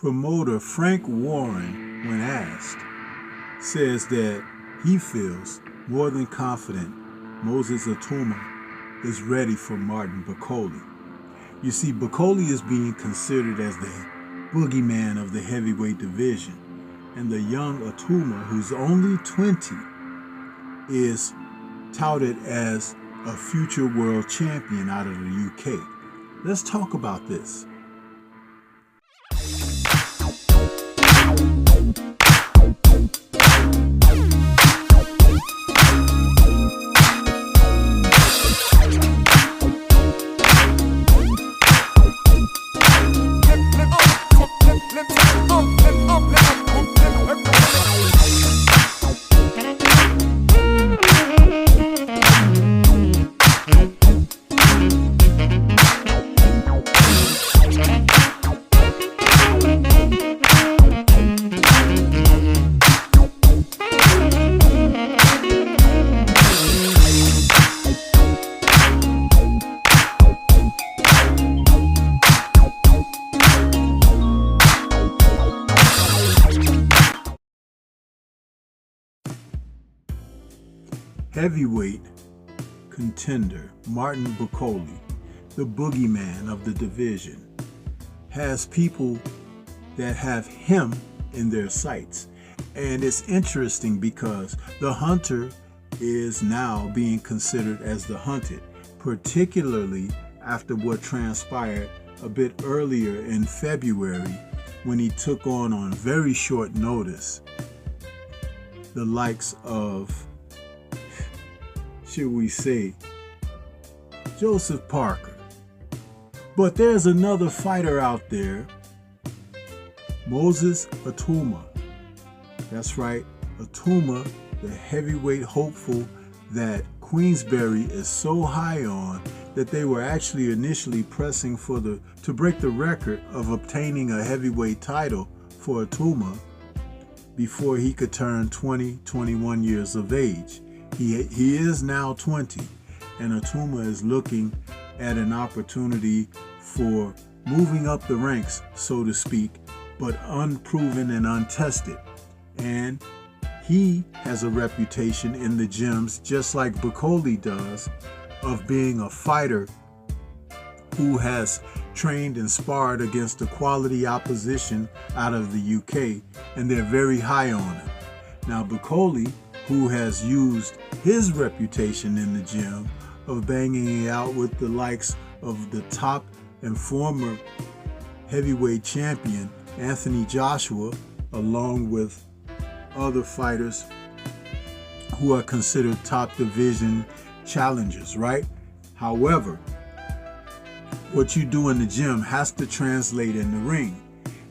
Promoter Frank Warren, when asked, says that he feels more than confident Moses Itauma is ready for Martin Bakole. You see, Bakole is being considered as the boogeyman of the heavyweight division, and the young Itauma, who's only 20, is touted as a future world champion out of the UK. Let's talk about this. Heavyweight contender Martin Bakole, the boogeyman of the division, has people that have him in their sights. And it's interesting because the hunter is now being considered as the hunted, particularly after what transpired a bit earlier in February when he took on very short notice the likes of, should we say, Joseph Parker. But there's another fighter out there, Moses Itauma. That's right, Itauma, the heavyweight hopeful that Queensberry is so high on that they were actually initially pressing to break the record of obtaining a heavyweight title for Itauma before he could turn 21 years of age. He is now 20, and Itauma is looking at an opportunity for moving up the ranks, so to speak, but unproven and untested. And he has a reputation in the gyms, just like Bakole does, of being a fighter who has trained and sparred against a quality opposition out of the UK, and they're very high on him. Now, Bakole, who has used his reputation in the gym of banging it out with the likes of the top and former heavyweight champion Anthony Joshua, along with other fighters who are considered top division challengers, right? However, what you do in the gym has to translate in the ring.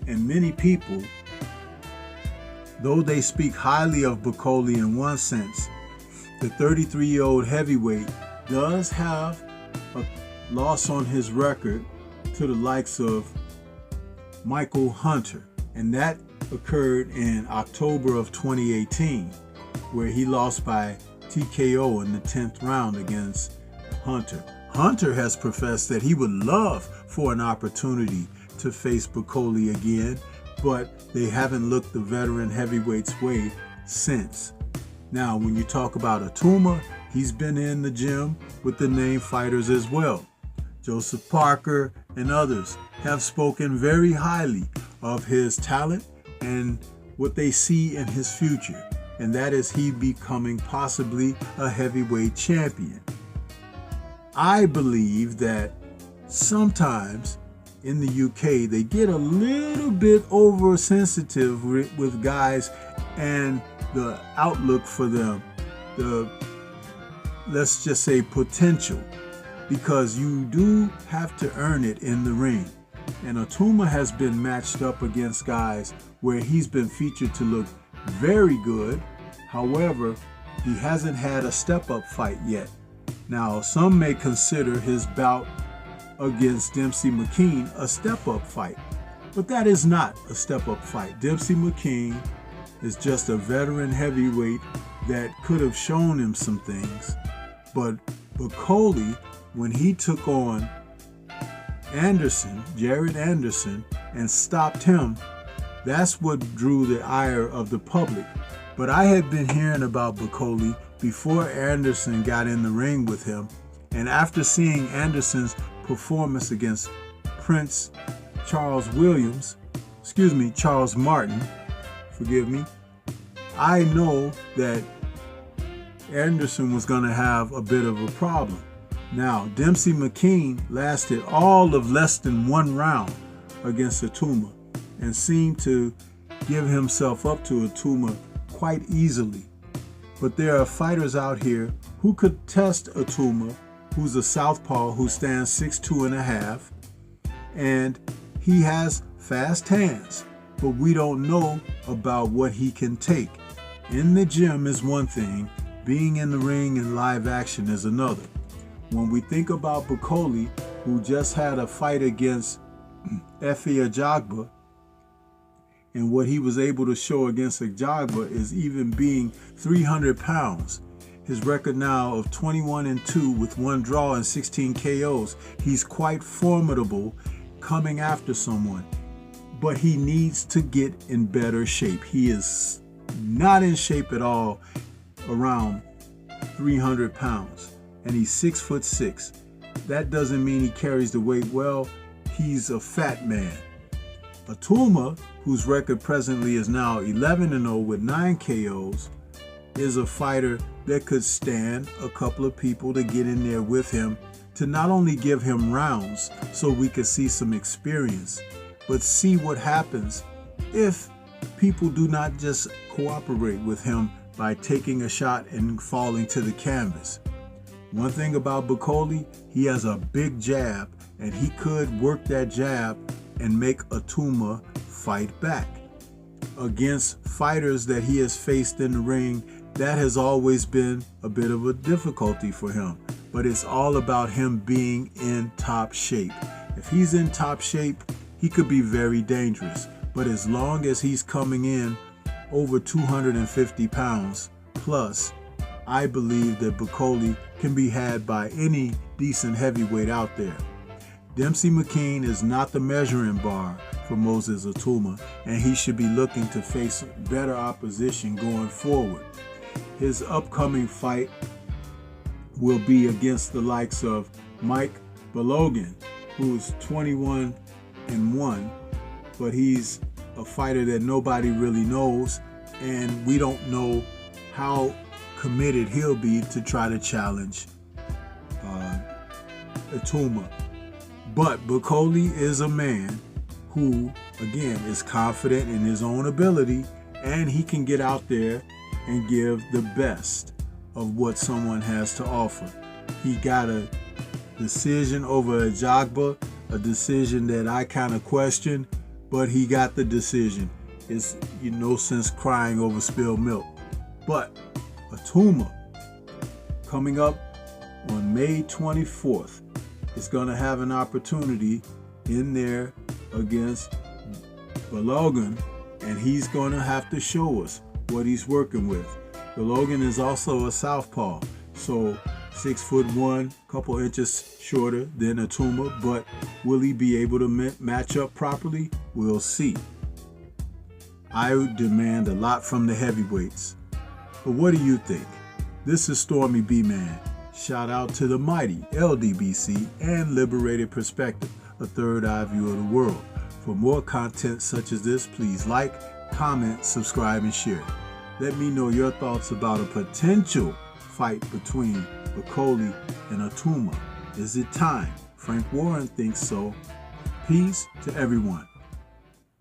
And many people, though they speak highly of Bakole in one sense, the 33-year-old heavyweight does have a loss on his record to the likes of Michael Hunter. And that occurred in October of 2018, where he lost by TKO in the 10th round against Hunter. Hunter has professed that he would love for an opportunity to face Bakole again, but they haven't looked the veteran heavyweight's way since. Now, when you talk about Itauma, he's been in the gym with the name fighters as well. Joseph Parker and others have spoken very highly of his talent and what they see in his future, and that is he becoming possibly a heavyweight champion. I believe that sometimes in the UK, they get a little bit oversensitive with guys and the outlook for them, the, let's just say, potential, because you do have to earn it in the ring. And Itauma has been matched up against guys where he's been featured to look very good. However, he hasn't had a step-up fight yet. Now, some may consider his bout against Dempsey McKean a step-up fight, but that is not a step-up fight. Dempsey McKean is just a veteran heavyweight that could have shown him some things, but Bakole, when he took on Jared Anderson, and stopped him That's what drew the ire of the public. But I had been hearing about Bakole before Anderson got in the ring with him, and after seeing Anderson's performance against Prince Charles Martin, I know that Anderson was going to have a bit of a problem. Now, Dempsey McKean lasted all of less than 1 round against Itauma and seemed to give himself up to Itauma quite easily. But there are fighters out here who could test Itauma, who's a southpaw who stands 6'2.5", and he has fast hands, but we don't know about what he can take. In the gym is one thing, being in the ring and live action is another. When we think about Bakole, who just had a fight against Efe Ajagba, and what he was able to show against Ajagba is even being 300 pounds. His record now of 21-2 with 1 draw and 16 KOs. He's quite formidable coming after someone, but he needs to get in better shape. He is not in shape at all around 300 pounds, and he's 6'6". That doesn't mean he carries the weight well. He's a fat man. Itauma, whose record presently is now 11-0 with 9 KOs, is a fighter that could stand a couple of people to get in there with him to not only give him rounds so we could see some experience, but see what happens if people do not just cooperate with him by taking a shot and falling to the canvas. One thing about Bakole, he has a big jab, and he could work that jab and make Itauma fight back. Against fighters that he has faced in the ring, that has always been a bit of a difficulty for him. But it's all about him being in top shape. If he's in top shape, he could be very dangerous. But as long as he's coming in over 250 pounds plus, I believe that Bakole can be had by any decent heavyweight out there. Dempsey McKean is not the measuring bar for Moses Itauma, and he should be looking to face better opposition going forward. His upcoming fight will be against the likes of Mike Balogun, who's 21-1, but he's a fighter that nobody really knows, and we don't know how committed he'll be to try to challenge Itauma. But Bakole is a man who, again, is confident in his own ability, and he can get out there and give the best of what someone has to offer. He got a decision over Ajagba, a decision that I kind of questioned, but he got the decision. It's no sense crying over spilled milk. But Itauma, coming up on May 24th, is going to have an opportunity in there against Balogun, and he's going to have to show us what he's working with. Balogun is also a southpaw, so 6'1", couple inches shorter than Itauma, but will he be able to match up properly? We'll see. I would demand a lot from the heavyweights. But what do you think? This is Stormy B-Man. Shout out to the mighty LDBC and Liberated Perspective, a third eye view of the world. For more content such as this, please like, comment, subscribe, and share. Let me know your thoughts about a potential fight between Bakole and Itauma. Is it time? Frank Warren thinks so. Peace to everyone.